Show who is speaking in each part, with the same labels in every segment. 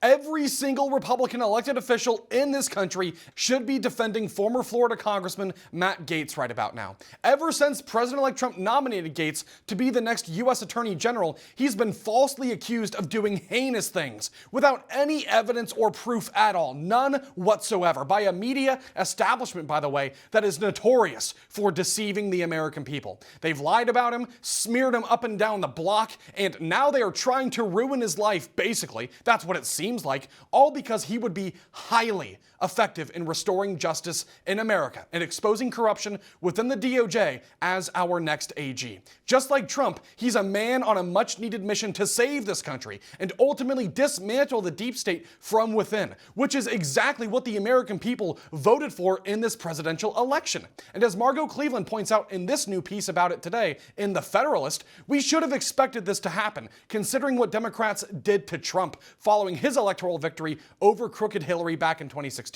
Speaker 1: Every single Republican elected official in this country should be defending former Florida Congressman Matt Gaetz right about now. Ever since President-elect Trump nominated Gaetz to be the next U.S. Attorney General, he's been falsely accused of doing heinous things without any evidence or proof at all, none whatsoever, by a media establishment, by the way, that is notorious for deceiving the American people. They've lied about him, smeared him up and down the block, and now they are trying to ruin his life, basically. That's what it seems like, all because he would be highly effective in restoring justice in America and exposing corruption within the DOJ as our next AG. Just like Trump, he's a man on a much-needed mission to save this country and ultimately dismantle the deep state from within, which is exactly what the American people voted for in this presidential election. And as Margot Cleveland points out in this new piece about it today in The Federalist, we should have expected this to happen, considering what Democrats did to Trump following his electoral victory over crooked Hillary back in 2016.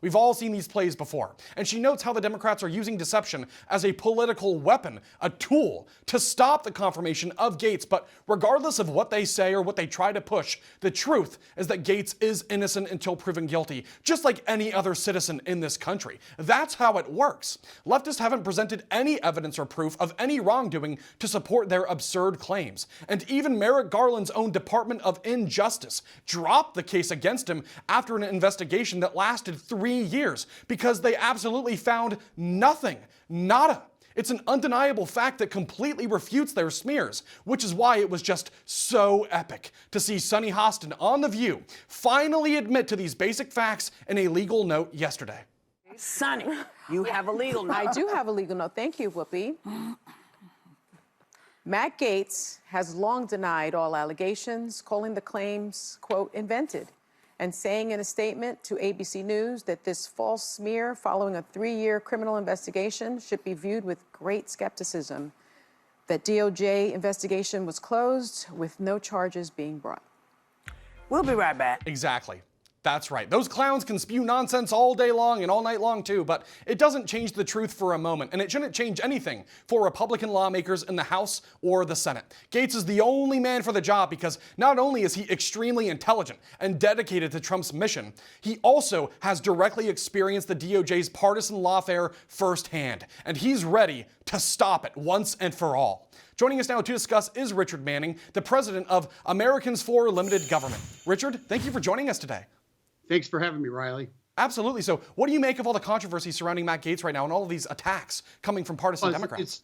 Speaker 1: We've all seen these plays before. And she notes how the Democrats are using deception as a political weapon, a tool to stop the confirmation of Gaetz. But regardless of what they say or what they try to push, the truth is that Gaetz is innocent until proven guilty, just like any other citizen in this country. That's how it works. Leftists haven't presented any evidence or proof of any wrongdoing to support their absurd claims. And even Merrick Garland's own Department of Injustice dropped the case against him after an investigation that lasted 3 years because they absolutely found nothing. Nada. It's an undeniable fact that completely refutes their smears, which is why it was just so epic to see Sunny Hostin on The View finally admit to these basic facts in a legal note yesterday.
Speaker 2: Sunny, you have a legal note.
Speaker 3: I do have a legal note. Thank you, Whoopi. Matt Gaetz has long denied all allegations, calling the claims, quote, invented, and saying in a statement to ABC News that this false smear following a 3-year criminal investigation should be viewed with great skepticism. That DOJ investigation was closed with no charges being brought.
Speaker 2: We'll be right back.
Speaker 1: Exactly. That's right. Those clowns can spew nonsense all day long and all night long too, but it doesn't change the truth for a moment, and it shouldn't change anything for Republican lawmakers in the House or the Senate. Gaetz is the only man for the job because not only is he extremely intelligent and dedicated to Trump's mission, he also has directly experienced the DOJ's partisan lawfare firsthand, and he's ready to stop it once and for all. Joining us now to discuss is Richard Manning, the president of Americans for Limited Government. Richard, thank you for joining us today.
Speaker 4: Thanks for having me, Riley.
Speaker 1: Absolutely. So what do you make of all the controversy surrounding Matt Gaetz right now and all of these attacks coming from partisan Democrats?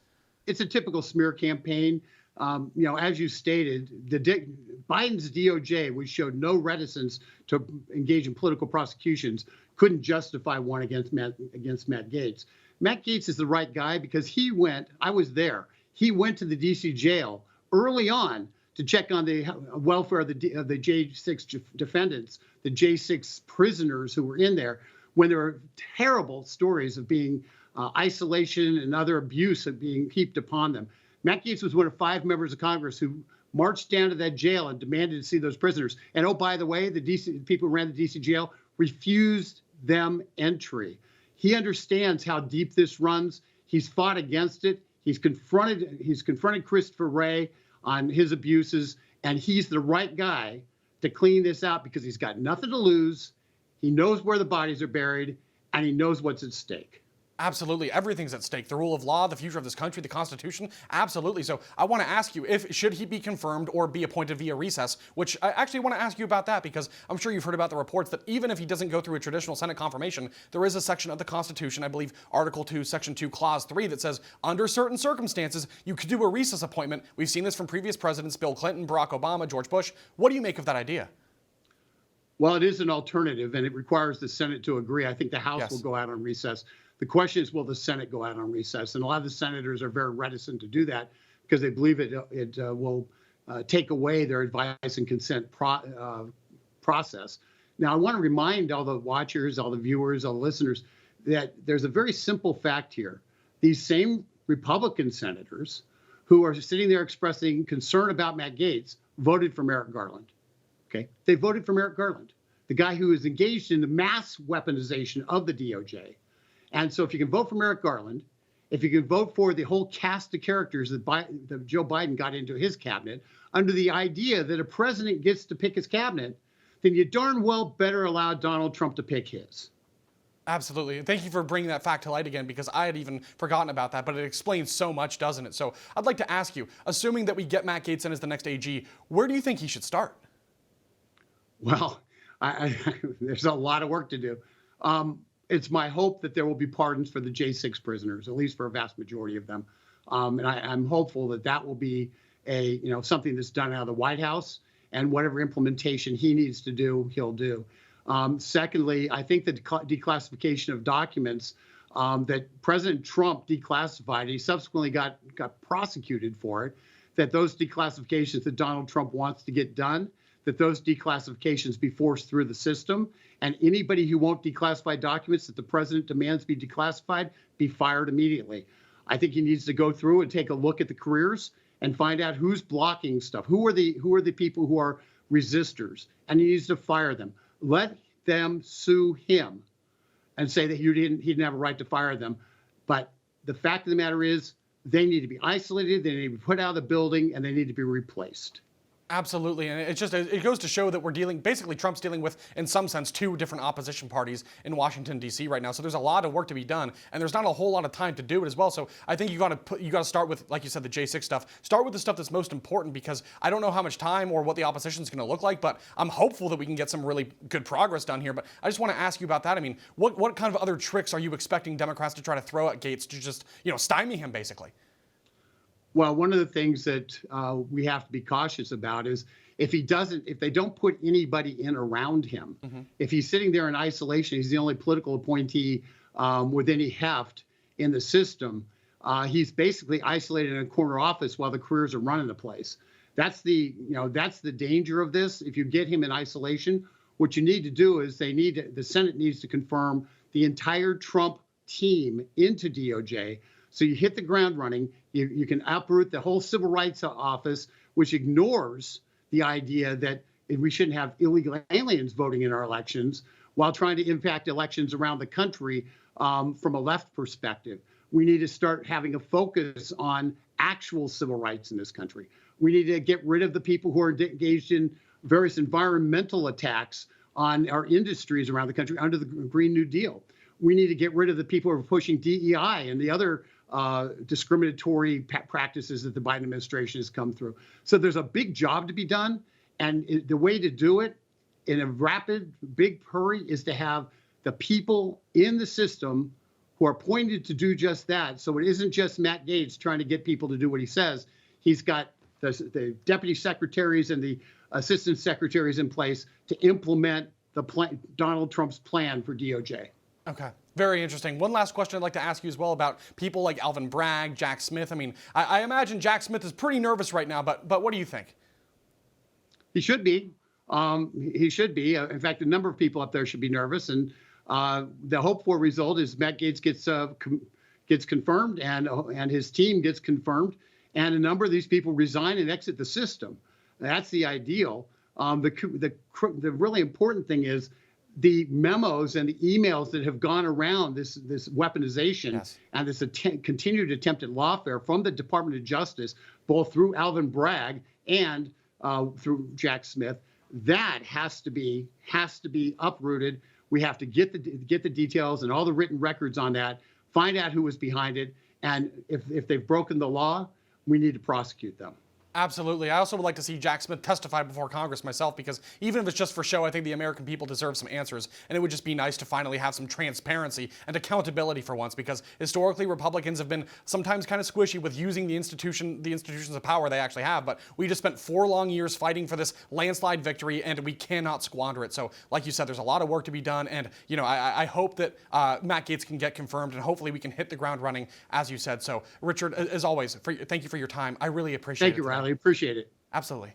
Speaker 4: It's a typical smear campaign. As you stated, Biden's DOJ, which showed no reticence to engage in political prosecutions, couldn't justify one against Matt Gaetz. Matt Gaetz is the right guy because I was there. He went to the D.C. jail early on to check on the welfare of the J6 defendants, the J6 prisoners who were in there, when there were terrible stories of being isolation and other abuse of being heaped upon them. Matt Gaetz was one of 5 members of Congress who marched down to that jail and demanded to see those prisoners. And oh, by the way, the people who ran the D.C. jail refused them entry. He understands how deep this runs. He's fought against it. He's confronted Christopher Wray on his abuses, and he's the right guy to clean this out because he's got nothing to lose. He knows where the bodies are buried, and he knows what's at stake.
Speaker 1: Absolutely. Everything's at stake. The rule of law, the future of this country, the Constitution. Absolutely. So I want to ask you, should he be confirmed or be appointed via recess, which I actually want to ask you about that because I'm sure you've heard about the reports that even if he doesn't go through a traditional Senate confirmation, there is a section of the Constitution, I believe Article 2, Section 2, Clause 3, that says under certain circumstances, you could do a recess appointment. We've seen this from previous presidents, Bill Clinton, Barack Obama, George Bush. What do you make of that idea?
Speaker 4: Well, it is an alternative, and it requires the Senate to agree. I think the House will go out on recess. The question is, will the Senate go out on recess? And a lot of the senators are very reticent to do that because they believe it will take away their advice and consent process. Now, I want to remind all the watchers, all the viewers, all the listeners that there's a very simple fact here. These same Republican senators who are sitting there expressing concern about Matt Gaetz voted for Merrick Garland. Okay, they voted for Merrick Garland, the guy who is engaged in the mass weaponization of the DOJ. And so if you can vote for Merrick Garland, if you can vote for the whole cast of characters that Joe Biden got into his cabinet, under the idea that a president gets to pick his cabinet, then you darn well better allow Donald Trump to pick his.
Speaker 1: Absolutely. Thank you for bringing that fact to light again, because I had even forgotten about that, but it explains so much, doesn't it? So I'd like to ask you, assuming that we get Matt Gaetz in as the next AG, where do you think he should start?
Speaker 4: Well, there's a lot of work to do. It's my hope that there will be pardons for the J6 prisoners, at least for a vast majority of them. And I'm hopeful that that will be something that's done out of the White House, and whatever implementation he needs to do, he'll do. Secondly, I think the declassification of documents that President Trump declassified, he subsequently got prosecuted for it, that those declassifications that Donald Trump wants to get done, that those declassifications be forced through the system, and anybody who won't declassify documents that the president demands be declassified be fired immediately. I think he needs to go through and take a look at the careers and find out who's blocking stuff, who are the people who are resistors, and he needs to fire them. Let them sue him and say that he didn't have a right to fire them. But the fact of the matter is, they need to be isolated, they need to be put out of the building, and they need to be replaced.
Speaker 1: Absolutely, and it goes to show that we're basically Trump's dealing with, in some sense, two different opposition parties in Washington, D.C. right now. So there's a lot of work to be done, and there's not a whole lot of time to do it as well. So I think you got to start with, like you said, the J6 stuff. Start with the stuff that's most important, because I don't know how much time or what the opposition is going to look like, but I'm hopeful that we can get some really good progress done here. But I just want to ask you about that. I mean, what kind of other tricks are you expecting Democrats to try to throw at Gaetz to just, stymie him, basically?
Speaker 4: Well, one of the things that we have to be cautious about is if they don't put anybody in around him, if he's sitting there in isolation, he's the only political appointee with any heft in the system, he's basically isolated in a corner office while the careers are running the place. That's the danger of this. If you get him in isolation, what you need to do is the Senate needs to confirm the entire Trump team into DOJ. So you hit the ground running. You can uproot the whole civil rights office, which ignores the idea that we shouldn't have illegal aliens voting in our elections, while trying to impact elections around the country from a left perspective. We need to start having a focus on actual civil rights in this country. We need to get rid of the people who are engaged in various environmental attacks on our industries around the country under the Green New Deal. We need to get rid of the people who are pushing DEI and the other discriminatory practices that the Biden administration has come through. So there's a big job to be done. And the way to do it in a rapid, big hurry is to have the people in the system who are appointed to do just that. So it isn't just Matt Gaetz trying to get people to do what he says. He's got the deputy secretaries and the assistant secretaries in place to implement the plan, Donald Trump's plan for DOJ.
Speaker 1: Okay. Very interesting. One last question I'd like to ask you as well about people like Alvin Bragg, Jack Smith. I mean, I imagine Jack Smith is pretty nervous right now, but what do you think?
Speaker 4: He should be. He should be. In fact, a number of people up there should be nervous. And the hoped for result is Matt Gaetz gets confirmed and his team gets confirmed. And a number of these people resign and exit the system. That's the ideal. The really important thing is the memos and the emails that have gone around this weaponization yes. and this continued attempted lawfare from the Department of Justice, both through Alvin Bragg and through Jack Smith, that has to be uprooted. We have to get the details and all the written records on that, find out who was behind it, and if they've broken the law, we need to prosecute them.
Speaker 1: Absolutely. I also would like to see Jack Smith testify before Congress myself, because even if it's just for show, I think the American people deserve some answers. And it would just be nice to finally have some transparency and accountability for once, because historically Republicans have been sometimes kind of squishy with using the institutions of power they actually have. But we just spent 4 long years fighting for this landslide victory, and we cannot squander it. So like you said, there's a lot of work to be done. And, I hope that Matt Gaetz can get confirmed, and hopefully we can hit the ground running, as you said. So Richard, as always, thank you for your time. I really appreciate it.
Speaker 4: Thank you, Riley. Appreciate it.
Speaker 1: Absolutely.